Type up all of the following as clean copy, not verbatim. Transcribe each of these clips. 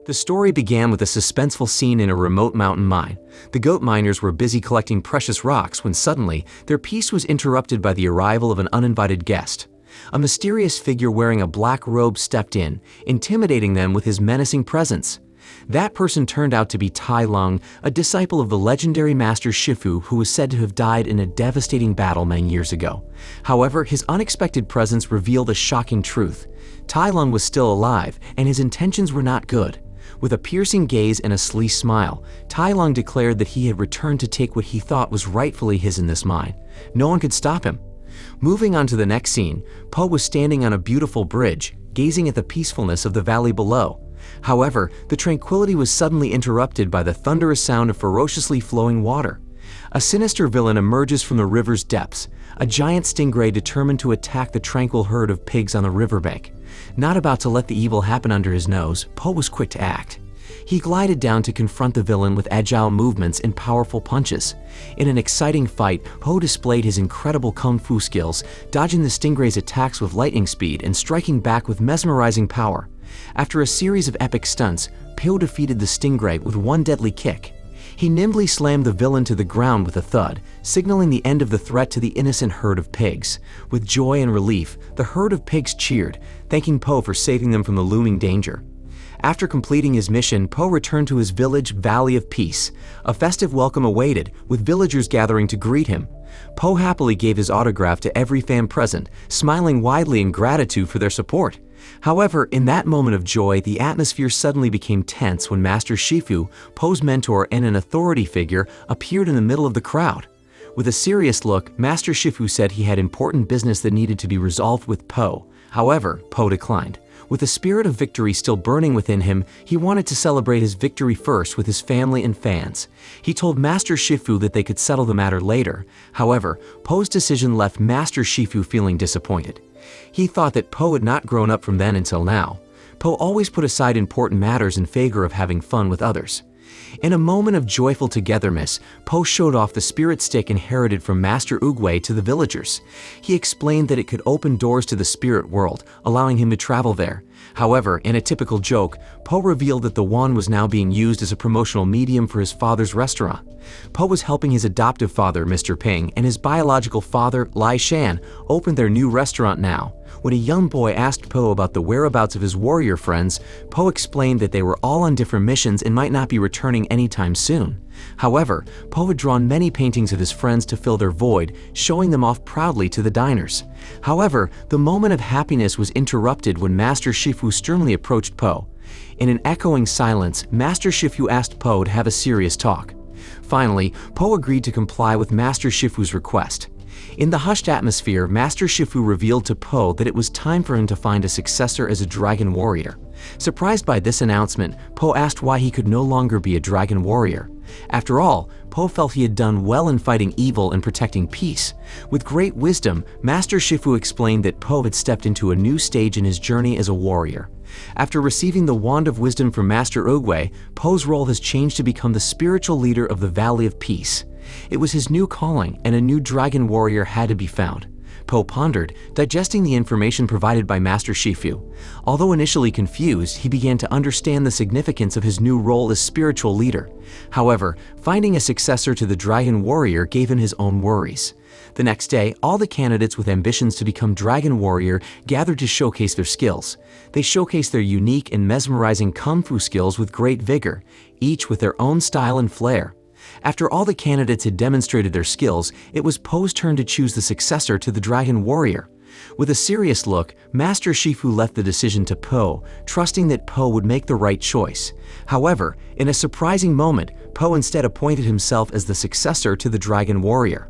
The story began with a suspenseful scene in a remote mountain mine. The goat miners were busy collecting precious rocks when suddenly their peace was interrupted by the arrival of an uninvited guest. A mysterious figure wearing a black robe stepped in, intimidating them with his menacing presence. That person turned out to be Tai Lung, a disciple of the legendary master Shifu who was said to have died in a devastating battle many years ago. However, his unexpected presence revealed a shocking truth. Tai Lung was still alive, and his intentions were not good. With a piercing gaze and a sleazy smile, Tai Lung declared that he had returned to take what he thought was rightfully his in this mine. No one could stop him. Moving on to the next scene, Po was standing on a beautiful bridge, gazing at the peacefulness of the valley below. However, the tranquility was suddenly interrupted by the thunderous sound of ferociously flowing water. A sinister villain emerges from the river's depths, a giant stingray determined to attack the tranquil herd of pigs on the riverbank. Not about to let the evil happen under his nose, Po was quick to act. He glided down to confront the villain with agile movements and powerful punches. In an exciting fight, Po displayed his incredible kung fu skills, dodging the stingray's attacks with lightning speed and striking back with mesmerizing power. After a series of epic stunts, Po defeated the stingray with one deadly kick. He nimbly slammed the villain to the ground with a thud, signaling the end of the threat to the innocent herd of pigs. With joy and relief, the herd of pigs cheered, thanking Po for saving them from the looming danger. After completing his mission, Po returned to his village, Valley of Peace. A festive welcome awaited, with villagers gathering to greet him. Po happily gave his autograph to every fan present, smiling widely in gratitude for their support. However, in that moment of joy, the atmosphere suddenly became tense when Master Shifu, Po's mentor and an authority figure, appeared in the middle of the crowd. With a serious look, Master Shifu said he had important business that needed to be resolved with Po. However, Po declined. With the spirit of victory still burning within him, he wanted to celebrate his victory first with his family and fans. He told Master Shifu that they could settle the matter later. However, Po's decision left Master Shifu feeling disappointed. He thought that Po had not grown up from then until now. Po always put aside important matters in favor of having fun with others. In a moment of joyful togetherness, Po showed off the spirit stick inherited from Master Oogway to the villagers. He explained that it could open doors to the spirit world, allowing him to travel there. However, in a typical joke, Po revealed that the wand was now being used as a promotional medium for his father's restaurant. Po was helping his adoptive father, Mr. Ping, and his biological father, Lai Shan, open their new restaurant now. When a young boy asked Po about the whereabouts of his warrior friends, Po explained that they were all on different missions and might not be returning anytime soon. However, Po had drawn many paintings of his friends to fill their void, showing them off proudly to the diners. However, the moment of happiness was interrupted when Master Shifu sternly approached Po. In an echoing silence, Master Shifu asked Po to have a serious talk. Finally, Po agreed to comply with Master Shifu's request. In the hushed atmosphere, Master Shifu revealed to Po that it was time for him to find a successor as a dragon warrior. Surprised by this announcement, Po asked why he could no longer be a dragon warrior. After all, Po felt he had done well in fighting evil and protecting peace. With great wisdom, Master Shifu explained that Po had stepped into a new stage in his journey as a warrior. After receiving the Wand of Wisdom from Master Oogway, Po's role has changed to become the spiritual leader of the Valley of Peace. It was his new calling, and a new dragon warrior had to be found. Po pondered, digesting the information provided by Master Shifu. Although initially confused, he began to understand the significance of his new role as spiritual leader. However, finding a successor to the dragon warrior gave him his own worries. The next day, all the candidates with ambitions to become dragon warrior gathered to showcase their skills. They showcased their unique and mesmerizing kung fu skills with great vigor, each with their own style and flair. After all the candidates had demonstrated their skills, it was Po's turn to choose the successor to the dragon warrior. With a serious look, Master Shifu left the decision to Po, trusting that Po would make the right choice. However, in a surprising moment, Po instead appointed himself as the successor to the dragon warrior.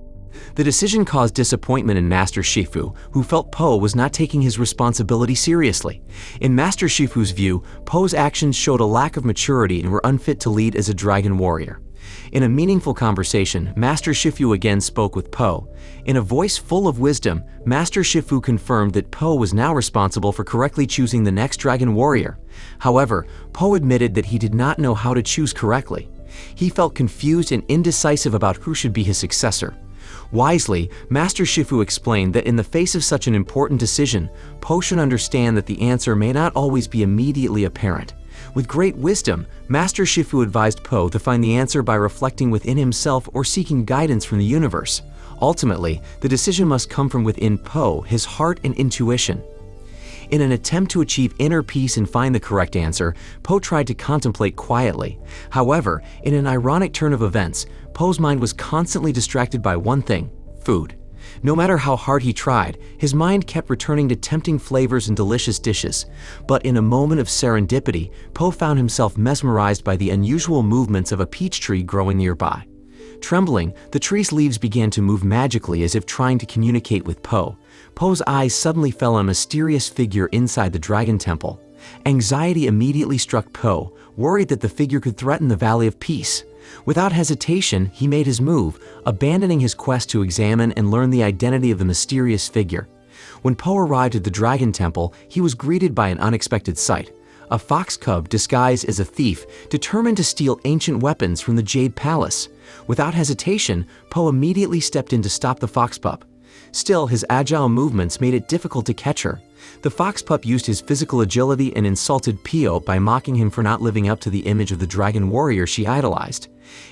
The decision caused disappointment in Master Shifu, who felt Po was not taking his responsibility seriously. In Master Shifu's view, Po's actions showed a lack of maturity and were unfit to lead as a dragon warrior. In a meaningful conversation, Master Shifu again spoke with Po. In a voice full of wisdom, Master Shifu confirmed that Po was now responsible for correctly choosing the next dragon warrior. However, Po admitted that he did not know how to choose correctly. He felt confused and indecisive about who should be his successor. Wisely, Master Shifu explained that in the face of such an important decision, Po should understand that the answer may not always be immediately apparent. With great wisdom, Master Shifu advised Po to find the answer by reflecting within himself or seeking guidance from the universe. Ultimately, the decision must come from within Po, his heart and intuition. In an attempt to achieve inner peace and find the correct answer, Po tried to contemplate quietly. However, in an ironic turn of events, Po's mind was constantly distracted by one thing: food. No matter how hard he tried, his mind kept returning to tempting flavors and delicious dishes. But in a moment of serendipity, Po found himself mesmerized by the unusual movements of a peach tree growing nearby. Trembling, the tree's leaves began to move magically as if trying to communicate with Po. Po's eyes suddenly fell on a mysterious figure inside the Dragon Temple. Anxiety immediately struck Po, worried that the figure could threaten the Valley of Peace. Without hesitation, he made his move, abandoning his quest to examine and learn the identity of the mysterious figure. When Po arrived at the Dragon Temple, he was greeted by an unexpected sight: a fox cub disguised as a thief, determined to steal ancient weapons from the Jade Palace. Without hesitation, Po immediately stepped in to stop the fox pup. Still, his agile movements made it difficult to catch her. The fox pup used his physical agility and insulted Po by mocking him for not living up to the image of the dragon warrior she idolized.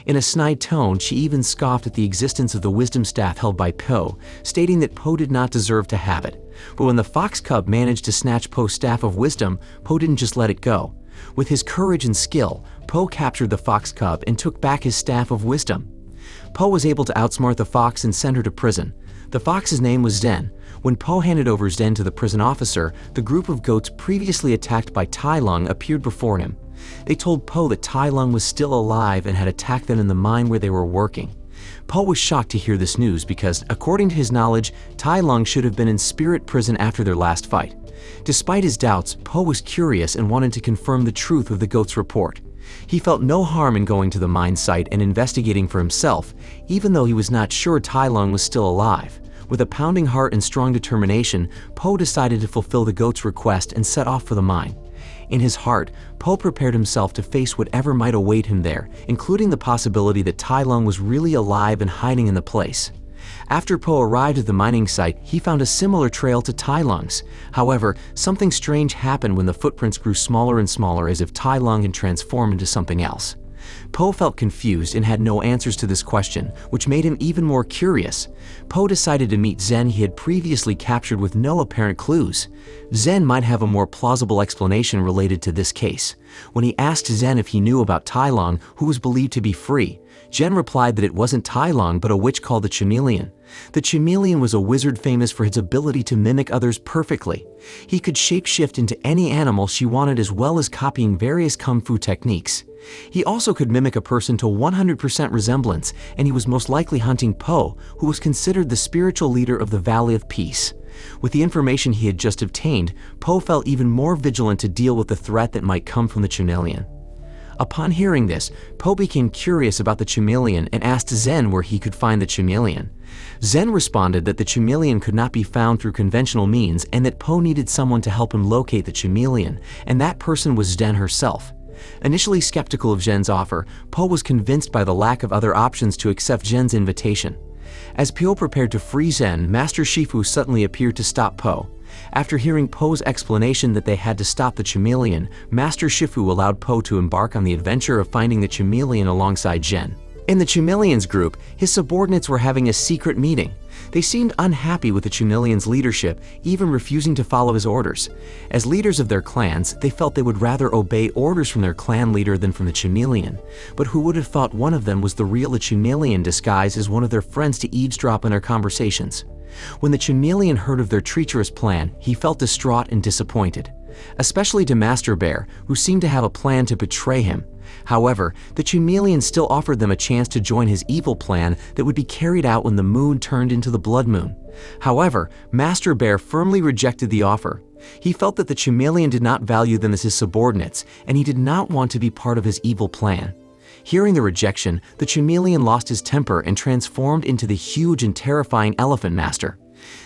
In a snide tone, she even scoffed at the existence of the wisdom staff held by Po, stating that Po did not deserve to have it. But when the fox cub managed to snatch Po's staff of wisdom, Po didn't just let it go. With his courage and skill, Po captured the fox cub and took back his staff of wisdom. Po was able to outsmart the fox and send her to prison. The fox's name was Zen. When Po handed over Zen to the prison officer, the group of goats previously attacked by Tai Lung appeared before him. They told Po that Tai Lung was still alive and had attacked them in the mine where they were working. Po was shocked to hear this news because, according to his knowledge, Tai Lung should have been in spirit prison after their last fight. Despite his doubts, Po was curious and wanted to confirm the truth of the goat's report. He felt no harm in going to the mine site and investigating for himself, even though he was not sure Tai Lung was still alive. With a pounding heart and strong determination, Po decided to fulfill the goat's request and set off for the mine. In his heart, Po prepared himself to face whatever might await him there, including the possibility that Tai Lung was really alive and hiding in the place. After Po arrived at the mining site, he found a similar trail to Tai Lung's. However, something strange happened when the footprints grew smaller and smaller, as if Tai Lung had transformed into something else. Po felt confused and had no answers to this question, which made him even more curious. Po decided to meet Zen he had previously captured with no apparent clues. Zen might have a more plausible explanation related to this case. When he asked Zen if he knew about Tai Lung, who was believed to be free, Zen replied that it wasn't Tai Lung but a witch called the Chameleon. The Chameleon was a wizard famous for his ability to mimic others perfectly. He could shapeshift into any animal she wanted, as well as copying various kung fu techniques. He also could mimic a person to 100% resemblance, and he was most likely hunting Po, who was considered the spiritual leader of the Valley of Peace. With the information he had just obtained, Po felt even more vigilant to deal with the threat that might come from the Chameleon. Upon hearing this, Po became curious about the Chameleon and asked Zen where he could find the Chameleon. Zen responded that the Chameleon could not be found through conventional means and that Po needed someone to help him locate the Chameleon, and that person was Zen herself. Initially skeptical of Zen's offer, Po was convinced by the lack of other options to accept Zen's invitation. As Po prepared to free Zen, Master Shifu suddenly appeared to stop Po. After hearing Po's explanation that they had to stop the Chameleon, Master Shifu allowed Po to embark on the adventure of finding the Chameleon alongside Zen. In the Chameleon's group, his subordinates were having a secret meeting. They seemed unhappy with the Chameleon's leadership, even refusing to follow his orders. As leaders of their clans, they felt they would rather obey orders from their clan leader than from the Chameleon. But who would have thought one of them was the real Chameleon disguised as one of their friends to eavesdrop on their conversations? When the Chameleon heard of their treacherous plan, he felt distraught and disappointed, especially to Master Bear, who seemed to have a plan to betray him. However, the Chameleon still offered them a chance to join his evil plan that would be carried out when the moon turned into the blood moon. However, Master Bear firmly rejected the offer. He felt that the Chameleon did not value them as his subordinates, and he did not want to be part of his evil plan. Hearing the rejection, the Chameleon lost his temper and transformed into the huge and terrifying Elephant Master.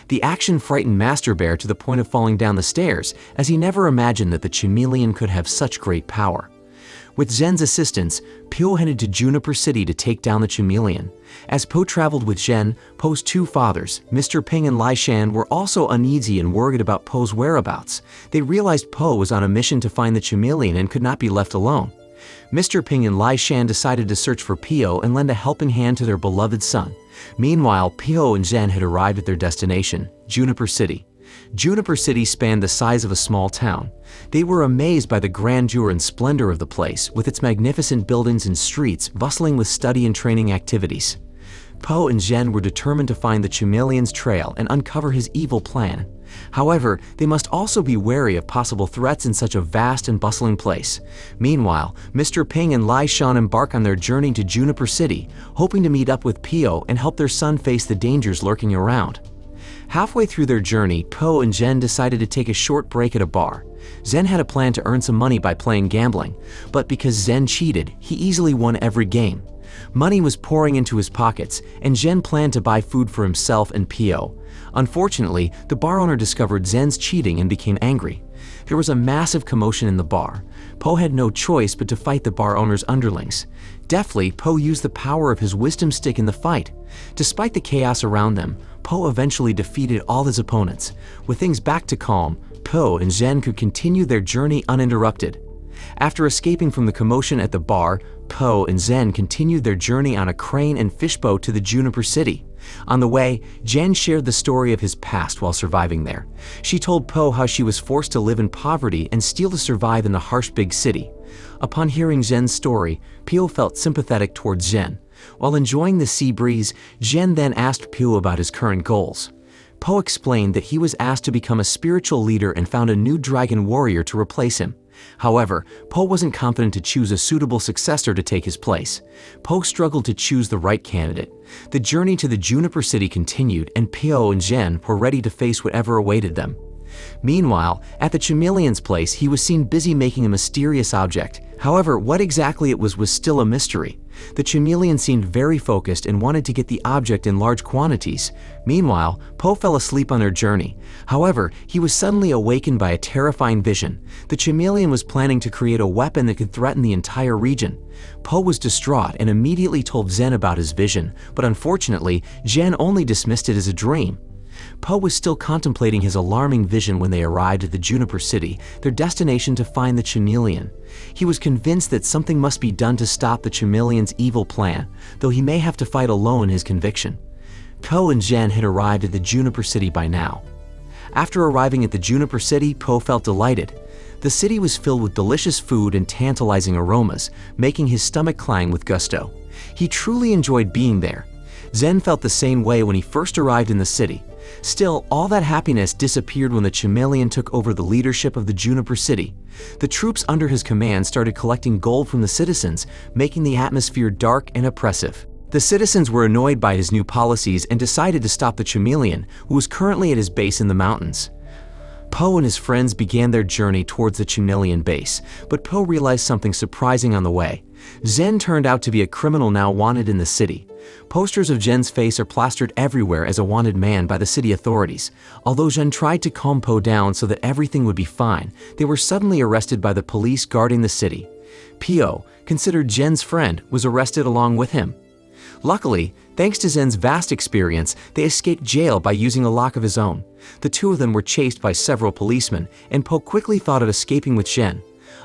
The action frightened Master Bear to the point of falling down the stairs, as he never imagined that the Chameleon could have such great power. With Zhen's assistance, Po headed to Juniper City to take down the chameleon. As Po traveled with Zhen, Po's two fathers, Mr. Ping and Lai Shan, were also uneasy and worried about Po's whereabouts. They realized Po was on a mission to find the chameleon and could not be left alone. Mr. Ping and Lai Shan decided to search for Po and lend a helping hand to their beloved son. Meanwhile, Po and Zhen had arrived at their destination, Juniper City. Juniper City spanned the size of a small town. They were amazed by the grandeur and splendor of the place, with its magnificent buildings and streets bustling with study and training activities. Po and Zhen were determined to find the chameleon's trail and uncover his evil plan. However, they must also be wary of possible threats in such a vast and bustling place. Meanwhile, Mr. Ping and Lai Shan embark on their journey to Juniper City, hoping to meet up with Po and help their son face the dangers lurking around. Halfway through their journey, Po and Zhen decided to take a short break at a bar. Zhen had a plan to earn some money by playing gambling, but because Zhen cheated, he easily won every game. Money was pouring into his pockets, and Zhen planned to buy food for himself and Po. Unfortunately, the bar owner discovered Zhen's cheating and became angry. There was a massive commotion in the bar. Po had no choice but to fight the bar owner's underlings. Deftly, Po used the power of his wisdom stick in the fight. Despite the chaos around them, Po eventually defeated all his opponents. With things back to calm, Po and Zhen could continue their journey uninterrupted. After escaping from the commotion at the bar, Po and Zhen continued their journey on a crane and fishboat to the Juniper City. On the way, Zhen shared the story of his past while surviving there. She told Po how she was forced to live in poverty and steal to survive in the harsh big city. Upon hearing Zhen's story, Po felt sympathetic towards Zhen. While enjoying the sea breeze, Zhen then asked Po about his current goals. Po explained that he was asked to become a spiritual leader and found a new dragon warrior to replace him. However, Po wasn't confident to choose a suitable successor to take his place. Po struggled to choose the right candidate. The journey to the Juniper City continued, and Po and Zhen were ready to face whatever awaited them. Meanwhile, at the chameleon's place, he was seen busy making a mysterious object. However, what exactly it was still a mystery. The chameleon seemed very focused and wanted to get the object in large quantities. Meanwhile, Po fell asleep on their journey. However, he was suddenly awakened by a terrifying vision. The chameleon was planning to create a weapon that could threaten the entire region. Po was distraught and immediately told Zhen about his vision, but unfortunately, Zhen only dismissed it as a dream. Po was still contemplating his alarming vision when they arrived at the Juniper City, their destination to find the chameleon. He was convinced that something must be done to stop the chameleon's evil plan, though he may have to fight alone in his conviction. Po and Zhen had arrived at the Juniper City by now. After arriving at the Juniper City, Po felt delighted. The city was filled with delicious food and tantalizing aromas, making his stomach clang with gusto. He truly enjoyed being there. Zhen felt the same way when he first arrived in the city. Still, all that happiness disappeared when the chameleon took over the leadership of the Juniper City. The troops under his command started collecting gold from the citizens, making the atmosphere dark and oppressive. The citizens were annoyed by his new policies and decided to stop the chameleon, who was currently at his base in the mountains. Po and his friends began their journey towards the chameleon base, but Po realized something surprising on the way. Zhen turned out to be a criminal now wanted in the city. Posters of Zhen's face are plastered everywhere as a wanted man by the city authorities. Although Zhen tried to calm Po down so that everything would be fine, they were suddenly arrested by the police guarding the city. Po, considered Zhen's friend, was arrested along with him. Luckily, thanks to Zhen's vast experience, they escaped jail by using a lock of his own. The two of them were chased by several policemen, and Po quickly thought of escaping with Zhen.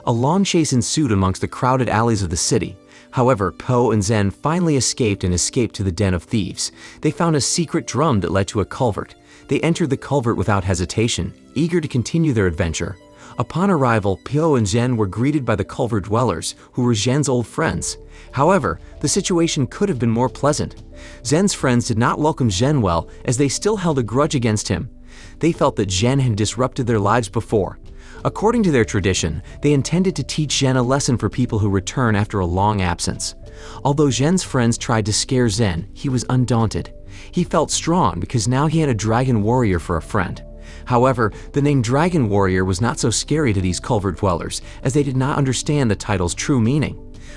A long chase ensued amongst the crowded alleys of the city. However, Po and Zhen finally escaped to the den of thieves. They found a secret drum that led to a culvert. They entered the culvert without hesitation, eager to continue their adventure. Upon arrival, Po and Zhen were greeted by the culvert dwellers, who were Zhen's old friends. However, the situation could have been more pleasant. Zhen's friends did not welcome Zhen well, as they still held a grudge against him. They felt that Zhen had disrupted their lives before. According to their tradition, they intended to teach Zhen a lesson for people who return after a long absence. Although Zhen's friends tried to scare Zhen, he was undaunted. He felt strong because now he had a dragon warrior for a friend. However, the name Dragon Warrior was not so scary to these culvert dwellers, as they did not understand the title's true meaning.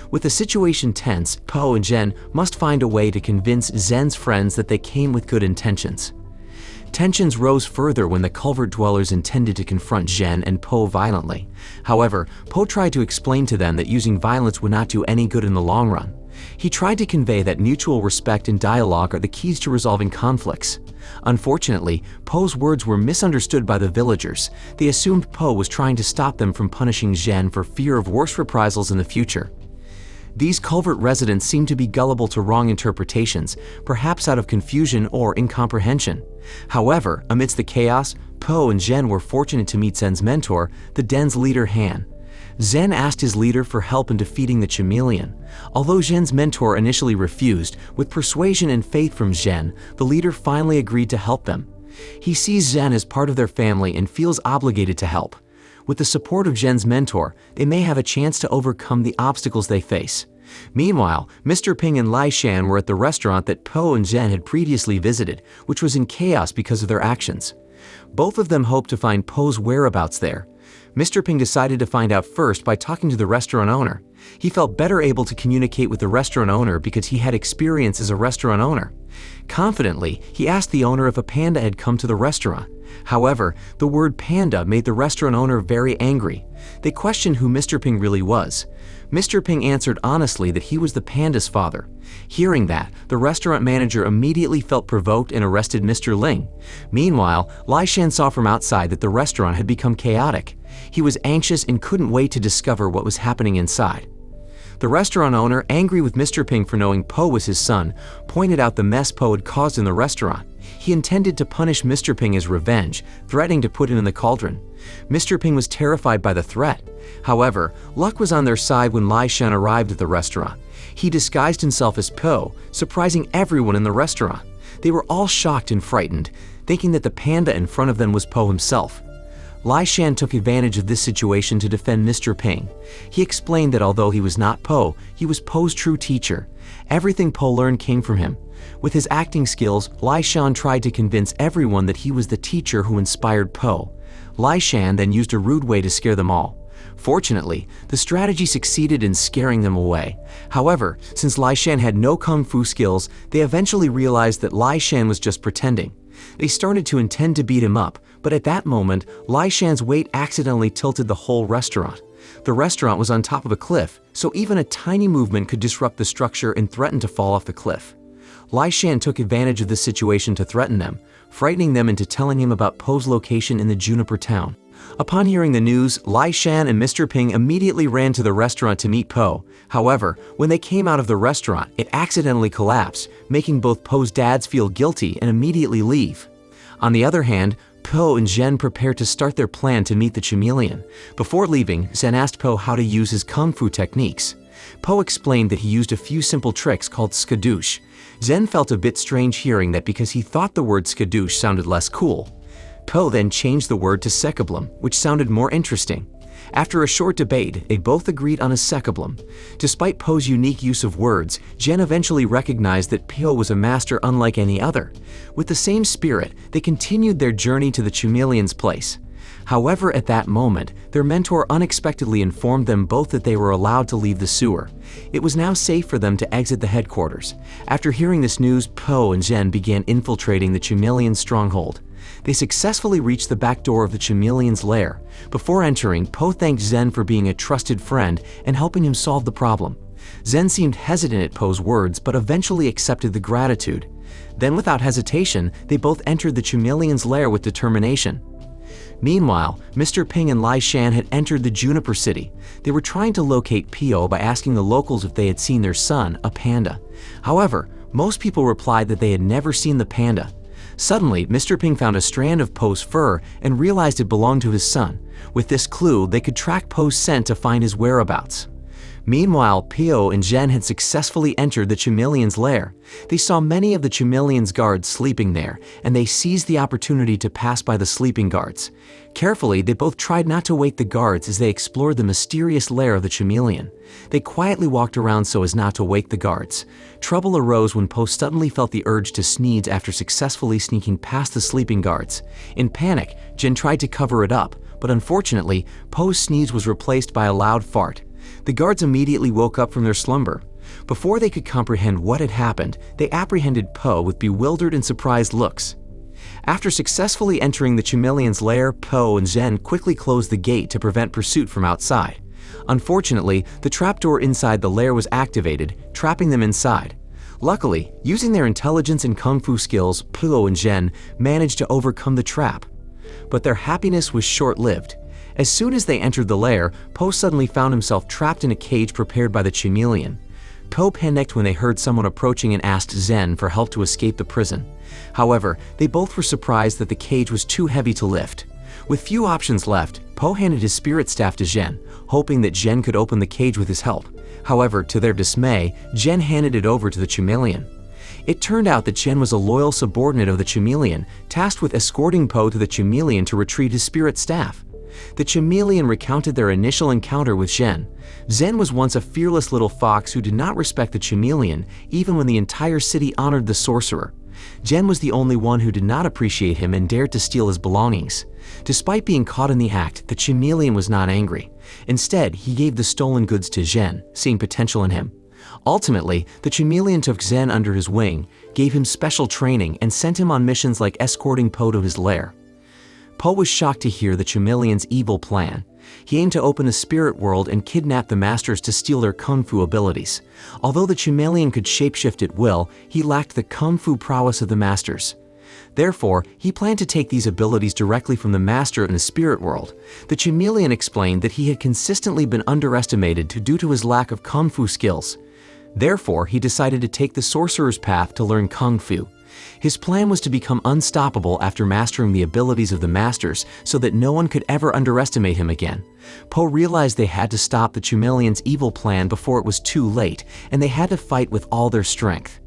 With the situation tense, Po and Zhen must find a way to convince Zhen's friends that they came with good intentions. Tensions rose further when the culvert dwellers intended to confront Zhen and Po violently. However, Po tried to explain to them that using violence would not do any good in the long run. He tried to convey that mutual respect and dialogue are the keys to resolving conflicts. Unfortunately, Po's words were misunderstood by the villagers. They assumed Po was trying to stop them from punishing Zhen for fear of worse reprisals in the future. These culvert residents seemed to be gullible to wrong interpretations, perhaps out of confusion or incomprehension. However, amidst the chaos, Po and Zhen were fortunate to meet Zhen's mentor, the den's leader Han. Zhen asked his leader for help in defeating the chameleon. Although Zhen's mentor initially refused, with persuasion and faith from Zhen, the leader finally agreed to help them. He sees Zhen as part of their family and feels obligated to help. With the support of Zhen's mentor, they may have a chance to overcome the obstacles they face. Meanwhile, Mr. Ping and Lai Shan were at the restaurant that Po and Zhen had previously visited, which was in chaos because of their actions. Both of them hoped to find Po's whereabouts there. Mr. Ping decided to find out first by talking to the restaurant owner. He felt better able to communicate with the restaurant owner because he had experience as a restaurant owner. Confidently, he asked the owner if a panda had come to the restaurant. However, the word panda made the restaurant owner very angry. They questioned who Mr. Ping really was. Mr. Ping answered honestly that he was the panda's father. Hearing that, the restaurant manager immediately felt provoked and arrested Mr. Ling. Meanwhile, Lai Shan saw from outside that the restaurant had become chaotic. He was anxious and couldn't wait to discover what was happening inside. The restaurant owner, angry with Mr. Ping for knowing Po was his son, pointed out the mess Po had caused in the restaurant. He intended to punish Mr. Ping as revenge, threatening to put him in the cauldron. Mr. Ping was terrified by the threat. However, luck was on their side when Lai Shan arrived at the restaurant. He disguised himself as Po, surprising everyone in the restaurant. They were all shocked and frightened, thinking that the panda in front of them was Po himself. Lai Shan took advantage of this situation to defend Mr. Ping. He explained that although he was not Po, he was Po's true teacher. Everything Po learned came from him. With his acting skills, Lai Shan tried to convince everyone that he was the teacher who inspired Po. Lai Shan then used a rude way to scare them all. Fortunately, the strategy succeeded in scaring them away. However, since Lai Shan had no kung fu skills, they eventually realized that Lai Shan was just pretending. They started to intend to beat him up, but at that moment, Lai Shan's weight accidentally tilted the whole restaurant. The restaurant was on top of a cliff, so even a tiny movement could disrupt the structure and threaten to fall off the cliff. Lai Shan took advantage of this situation to threaten them, frightening them into telling him about Po's location in the Juniper town. Upon hearing the news, Lai Shan and Mr. Ping immediately ran to the restaurant to meet Po. However, when they came out of the restaurant, it accidentally collapsed, making both Po's dads feel guilty and immediately leave. On the other hand, Po and Zhen prepared to start their plan to meet the chameleon. Before leaving, Zhen asked Po how to use his kung fu techniques. Po explained that he used a few simple tricks called skadoosh. Zhen felt a bit strange hearing that because he thought the word skadoosh sounded less cool. Po then changed the word to sekablum, which sounded more interesting. After a short debate, they both agreed on a sekablum. Despite Po's unique use of words, Zhen eventually recognized that Po was a master unlike any other. With the same spirit, they continued their journey to the chameleon's place. However, at that moment, their mentor unexpectedly informed them both that they were allowed to leave the sewer. It was now safe for them to exit the headquarters. After hearing this news, Po and Zhen began infiltrating the chameleon's stronghold. They successfully reached the back door of the chameleon's lair. Before entering, Po thanked Zhen for being a trusted friend and helping him solve the problem. Zhen seemed hesitant at Po's words, but eventually accepted the gratitude. Then, without hesitation, they both entered the chameleon's lair with determination. Meanwhile, Mr. Ping and Lai Shan had entered the Juniper City. They were trying to locate Po by asking the locals if they had seen their son, a panda. However, most people replied that they had never seen the panda. Suddenly, Mr. Ping found a strand of Po's fur and realized it belonged to his son. With this clue, they could track Po's scent to find his whereabouts. Meanwhile, Po and Zhen had successfully entered the chameleon's lair. They saw many of the chameleon's guards sleeping there, and they seized the opportunity to pass by the sleeping guards. Carefully, they both tried not to wake the guards as they explored the mysterious lair of the chameleon. They quietly walked around so as not to wake the guards. Trouble arose when Po suddenly felt the urge to sneeze after successfully sneaking past the sleeping guards. In panic, Zhen tried to cover it up, but unfortunately, Po's sneeze was replaced by a loud fart. The guards immediately woke up from their slumber. Before they could comprehend what had happened, they apprehended Po with bewildered and surprised looks. After successfully entering the chameleon's lair, Po and Zhen quickly closed the gate to prevent pursuit from outside. Unfortunately, the trapdoor inside the lair was activated, trapping them inside. Luckily, using their intelligence and kung fu skills, Po and Zhen managed to overcome the trap. But their happiness was short-lived. As soon as they entered the lair, Po suddenly found himself trapped in a cage prepared by the chameleon. Po panicked when they heard someone approaching and asked Zhen for help to escape the prison. However, they both were surprised that the cage was too heavy to lift. With few options left, Po handed his spirit staff to Zhen, hoping that Zhen could open the cage with his help. However, to their dismay, Zhen handed it over to the chameleon. It turned out that Zhen was a loyal subordinate of the chameleon, tasked with escorting Po to the chameleon to retrieve his spirit staff. The chameleon recounted their initial encounter with Zhen. Zhen was once a fearless little fox who did not respect the chameleon, even when the entire city honored the sorcerer. Zhen was the only one who did not appreciate him and dared to steal his belongings. Despite being caught in the act, the chameleon was not angry. Instead, he gave the stolen goods to Zhen, seeing potential in him. Ultimately, the chameleon took Zhen under his wing, gave him special training, and sent him on missions like escorting Po to his lair. Po was shocked to hear the chameleon's evil plan. He aimed to open a spirit world and kidnap the masters to steal their kung fu abilities. Although the chameleon could shapeshift at will, he lacked the kung fu prowess of the masters. Therefore, he planned to take these abilities directly from the master in the spirit world. The chameleon explained that he had consistently been underestimated due to his lack of kung fu skills. Therefore, he decided to take the sorcerer's path to learn kung fu. His plan was to become unstoppable after mastering the abilities of the masters so that no one could ever underestimate him again. Po realized they had to stop the chameleon's evil plan before it was too late, and they had to fight with all their strength.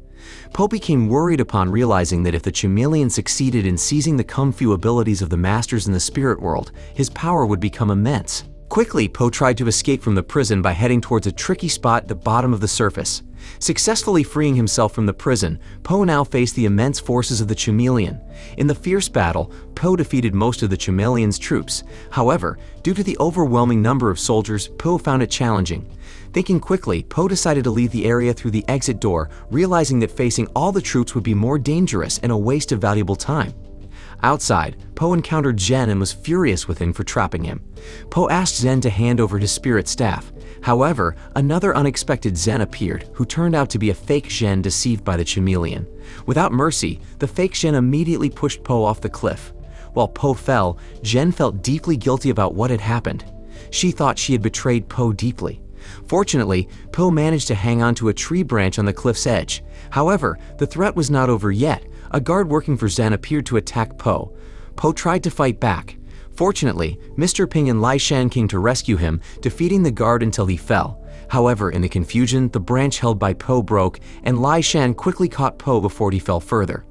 Po became worried upon realizing that if the chameleon succeeded in seizing the kung fu abilities of the masters in the spirit world, his power would become immense. Quickly, Po tried to escape from the prison by heading towards a tricky spot at the bottom of the surface. Successfully freeing himself from the prison, Po now faced the immense forces of the chameleon. In the fierce battle, Po defeated most of the chameleon's troops. However, due to the overwhelming number of soldiers, Po found it challenging. Thinking quickly, Po decided to leave the area through the exit door, realizing that facing all the troops would be more dangerous and a waste of valuable time. Outside, Po encountered Zhen and was furious with him for trapping him. Po asked Zhen to hand over his spirit staff. However, another unexpected Zhen appeared, who turned out to be a fake Zhen deceived by the chameleon. Without mercy, the fake Zhen immediately pushed Po off the cliff. While Po fell, Zhen felt deeply guilty about what had happened. She thought she had betrayed Po deeply. Fortunately, Po managed to hang onto a tree branch on the cliff's edge. However, the threat was not over yet. A guard working for Zhen appeared to attack Po. Po tried to fight back. Fortunately, Mr. Ping and Lai Shan came to rescue him, defeating the guard until he fell. However, in the confusion, the branch held by Po broke, and Lai Shan quickly caught Po before he fell further.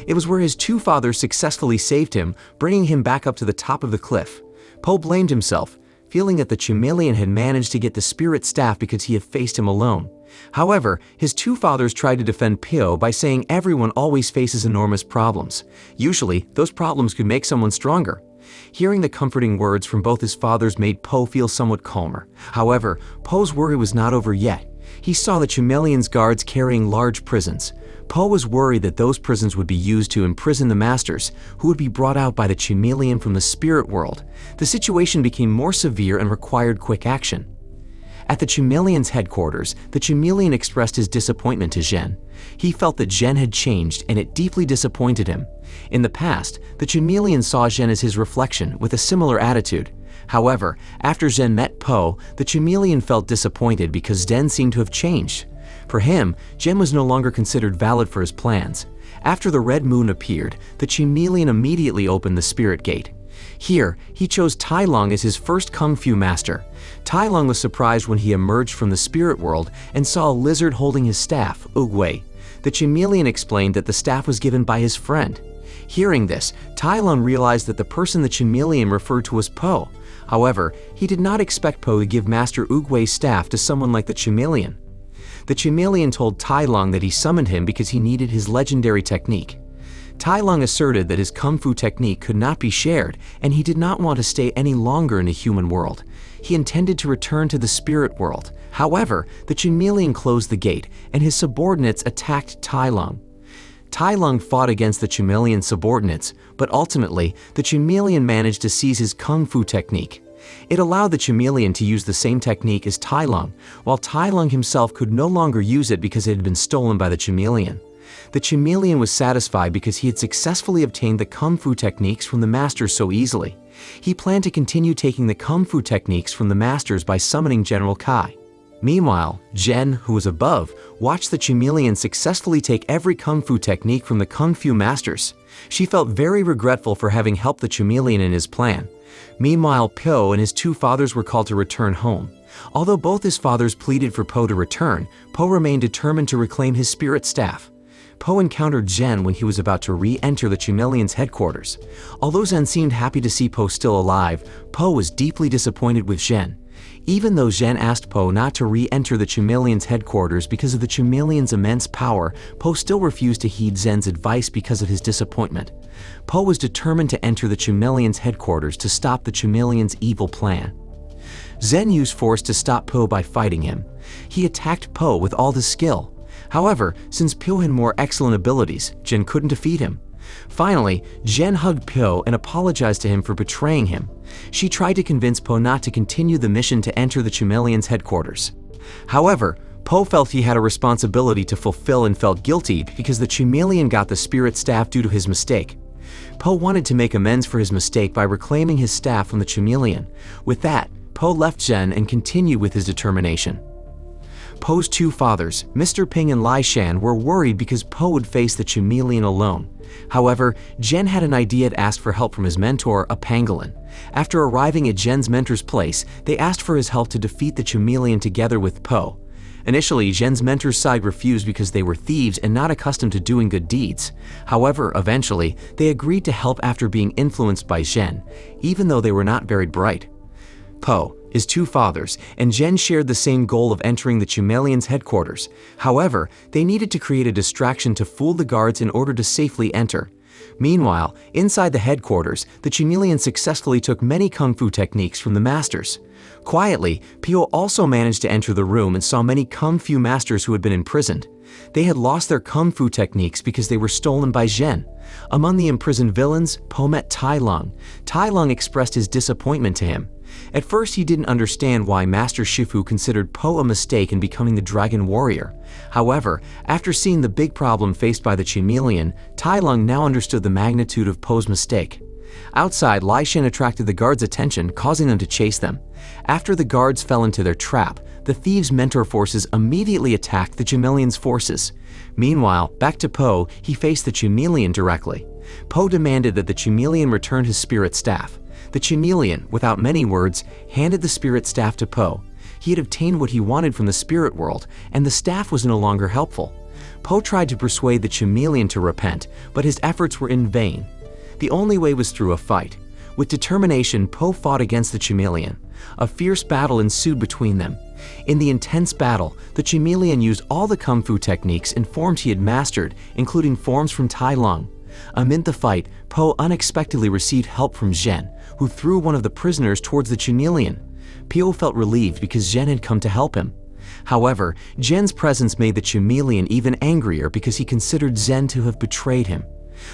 It was where his two fathers successfully saved him, bringing him back up to the top of the cliff. Po blamed himself, feeling that the chameleon had managed to get the spirit staff because he had faced him alone. However, his two fathers tried to defend Po by saying everyone always faces enormous problems. Usually, those problems could make someone stronger. Hearing the comforting words from both his fathers made Po feel somewhat calmer. However, Po's worry was not over yet. He saw the chameleon's guards carrying large prisons. Po was worried that those prisons would be used to imprison the masters, who would be brought out by the chameleon from the spirit world. The situation became more severe and required quick action. At the chameleon's headquarters, the chameleon expressed his disappointment to Zhen. He felt that Zhen had changed, and it deeply disappointed him. In the past, the chameleon saw Zhen as his reflection, with a similar attitude. However, after Zhen met Po, the chameleon felt disappointed because Zhen seemed to have changed. For him, Zhen was no longer considered valid for his plans. After the red moon appeared, the chameleon immediately opened the spirit gate. Here, he chose Tai Long as his first kung fu master. Tai Long was surprised when he emerged from the spirit world and saw a lizard holding his staff, Oogway. The chameleon explained that the staff was given by his friend. Hearing this, Tai Long realized that the person the chameleon referred to was Po. However, he did not expect Po to give Master Oogway's staff to someone like the chameleon. The chameleon told Tai Long that he summoned him because he needed his legendary technique. Tai Long asserted that his kung fu technique could not be shared, and he did not want to stay any longer in the human world. He intended to return to the spirit world. However, the chameleon closed the gate, and his subordinates attacked Tai Long. Tai Lung fought against the chameleon's subordinates, but ultimately, the chameleon managed to seize his kung fu technique. It allowed the chameleon to use the same technique as Tai Lung, while Tai Lung himself could no longer use it because it had been stolen by the chameleon. The chameleon was satisfied because he had successfully obtained the kung fu techniques from the masters so easily. He planned to continue taking the kung fu techniques from the masters by summoning General Kai. Meanwhile, Jen, who was above, watched the chameleon successfully take every kung fu technique from the kung fu masters. She felt very regretful for having helped the chameleon in his plan. Meanwhile, Po and his two fathers were called to return home. Although both his fathers pleaded for Po to return, Po remained determined to reclaim his spirit staff. Po encountered Jen when he was about to re-enter the chameleon's headquarters. Although Zen seemed happy to see Po still alive, Po was deeply disappointed with Jen. Even though Jen asked Po not to re-enter the chameleon's headquarters because of the chameleon's immense power, Po still refused to heed Zen's advice because of his disappointment. Po was determined to enter the chameleon's headquarters to stop the chameleon's evil plan. Zen used force to stop Po by fighting him. He attacked Po with all his skill. However, since Po had more excellent abilities, Jen couldn't defeat him. Finally, Jen hugged Po and apologized to him for betraying him. She tried to convince Po not to continue the mission to enter the chameleon's headquarters. However, Po felt he had a responsibility to fulfill and felt guilty because the chameleon got the spirit staff due to his mistake. Po wanted to make amends for his mistake by reclaiming his staff from the chameleon. With that, Po left Jen and continued with his determination. Po's two fathers, Mr. Ping and Lai Shan, were worried because Po would face the chameleon alone. However, Jen had an idea and asked for help from his mentor, a pangolin. After arriving at Jen's mentor's place, they asked for his help to defeat the chameleon together with Po. Initially, Jen's mentor's side refused because they were thieves and not accustomed to doing good deeds. However, eventually, they agreed to help after being influenced by Jen, even though they were not very bright. Po, his two fathers, and Jen shared the same goal of entering the chameleon's headquarters. However, they needed to create a distraction to fool the guards in order to safely enter. Meanwhile, inside the headquarters, the chameleon successfully took many kung fu techniques from the masters. Quietly, Po also managed to enter the room and saw many kung fu masters who had been imprisoned. They had lost their kung fu techniques because they were stolen by Jen. Among the imprisoned villains, Po met Tai Lung. Tai Lung expressed his disappointment to him. At first, he didn't understand why Master Shifu considered Po a mistake in becoming the Dragon Warrior. However, after seeing the big problem faced by the chameleon, Tai Lung now understood the magnitude of Po's mistake. Outside, Lai Shan attracted the guards' attention, causing them to chase them. After the guards fell into their trap, the thieves' mentor forces immediately attacked the chameleon's forces. Meanwhile, back to Po, he faced the chameleon directly. Po demanded that the chameleon return his spirit staff. The chameleon, without many words, handed the spirit staff to Po. He had obtained what he wanted from the spirit world, and the staff was no longer helpful. Po tried to persuade the chameleon to repent, but his efforts were in vain. The only way was through a fight. With determination, Po fought against the chameleon. A fierce battle ensued between them. In the intense battle, the chameleon used all the kung fu techniques and forms he had mastered, including forms from Tai Lung. Amid the fight, Po unexpectedly received help from Jen, who threw one of the prisoners towards the chameleon. Po felt relieved because Jen had come to help him. However, Jen's presence made the chameleon even angrier because he considered Jen to have betrayed him.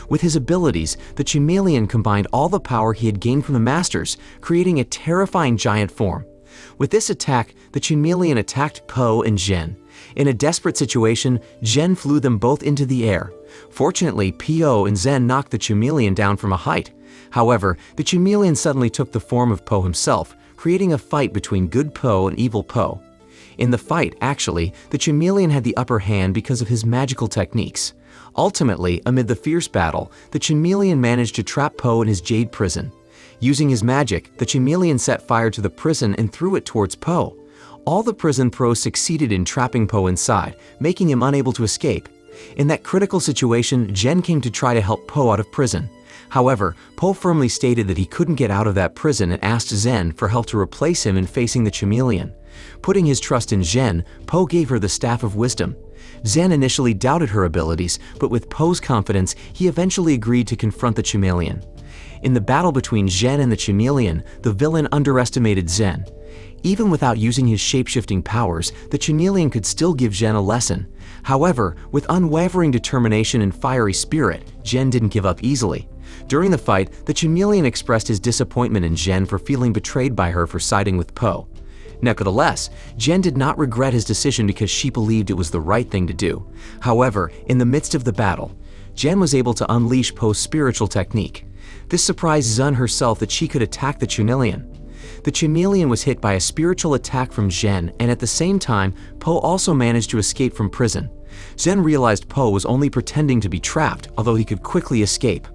With his abilities, the chameleon combined all the power he had gained from the masters, creating a terrifying giant form. With this attack, the chameleon attacked Po and Jen. In a desperate situation, Jen flew them both into the air. Fortunately, Po and Zen knocked the chameleon down from a height. However, the chameleon suddenly took the form of Po himself, creating a fight between good Po and evil Po. In the fight, actually, the chameleon had the upper hand because of his magical techniques. Ultimately, amid the fierce battle, the chameleon managed to trap Po in his jade prison. Using his magic, the chameleon set fire to the prison and threw it towards Po. All the prison pros succeeded in trapping Po inside, making him unable to escape. In that critical situation, Jen came to try to help Po out of prison. However, Po firmly stated that he couldn't get out of that prison and asked Zen for help to replace him in facing the chameleon. Putting his trust in Jen, Po gave her the Staff of Wisdom. Zen initially doubted her abilities, but with Po's confidence, he eventually agreed to confront the chameleon. In the battle between Jen and the chameleon, the villain underestimated Zen. Even without using his shape-shifting powers, the chameleon could still give Zhen a lesson. However, with unwavering determination and fiery spirit, Zhen didn't give up easily. During the fight, the chameleon expressed his disappointment in Zhen for feeling betrayed by her for siding with Po. Nevertheless, Zhen did not regret his decision because she believed it was the right thing to do. However, in the midst of the battle, Zhen was able to unleash Po's spiritual technique. This surprised Zhen herself that she could attack the chameleon. The chameleon was hit by a spiritual attack from Zhen, and at the same time, Po also managed to escape from prison. Zhen realized Po was only pretending to be trapped, although he could quickly escape.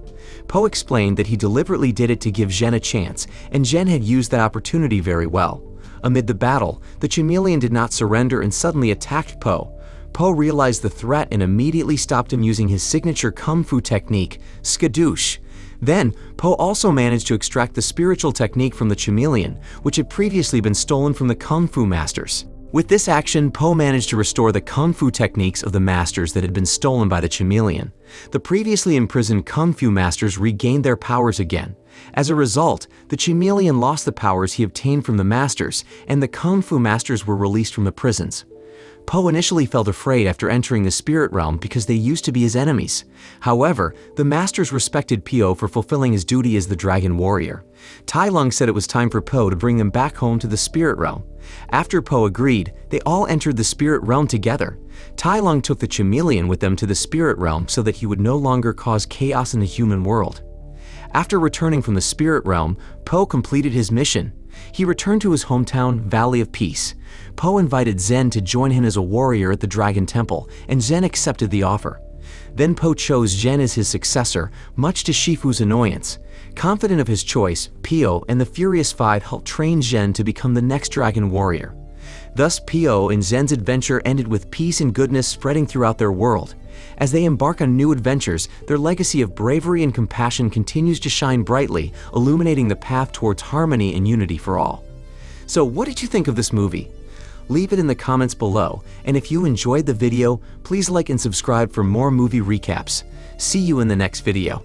Po explained that he deliberately did it to give Zhen a chance, and Zhen had used that opportunity very well. Amid the battle, the chameleon did not surrender and suddenly attacked Po. Po realized the threat and immediately stopped him using his signature kung fu technique, skadoosh. Then, Po also managed to extract the spiritual technique from the chameleon, which had previously been stolen from the kung fu masters. With this action, Po managed to restore the kung fu techniques of the masters that had been stolen by the chameleon. The previously imprisoned kung fu masters regained their powers again. As a result, the chameleon lost the powers he obtained from the masters, and the kung fu masters were released from the prisons. Po initially felt afraid after entering the spirit realm because they used to be his enemies. However, the masters respected Po for fulfilling his duty as the dragon warrior. Tai Lung said it was time for Po to bring them back home to the spirit realm. After Po agreed, they all entered the spirit realm together. Tai Lung took the chameleon with them to the spirit realm so that he would no longer cause chaos in the human world. After returning from the spirit realm, Po completed his mission. He returned to his hometown, Valley of Peace. Po invited Zhen to join him as a warrior at the Dragon Temple, and Zhen accepted the offer. Then Po chose Zhen as his successor, much to Shifu's annoyance. Confident of his choice, Po and the Furious Five helped train Zhen to become the next dragon warrior. Thus, Po and Zhen's adventure ended with peace and goodness spreading throughout their world. As they embark on new adventures, their legacy of bravery and compassion continues to shine brightly, illuminating the path towards harmony and unity for all. So what did you think of this movie? Leave it in the comments below, and if you enjoyed the video, please like and subscribe for more movie recaps. See you in the next video.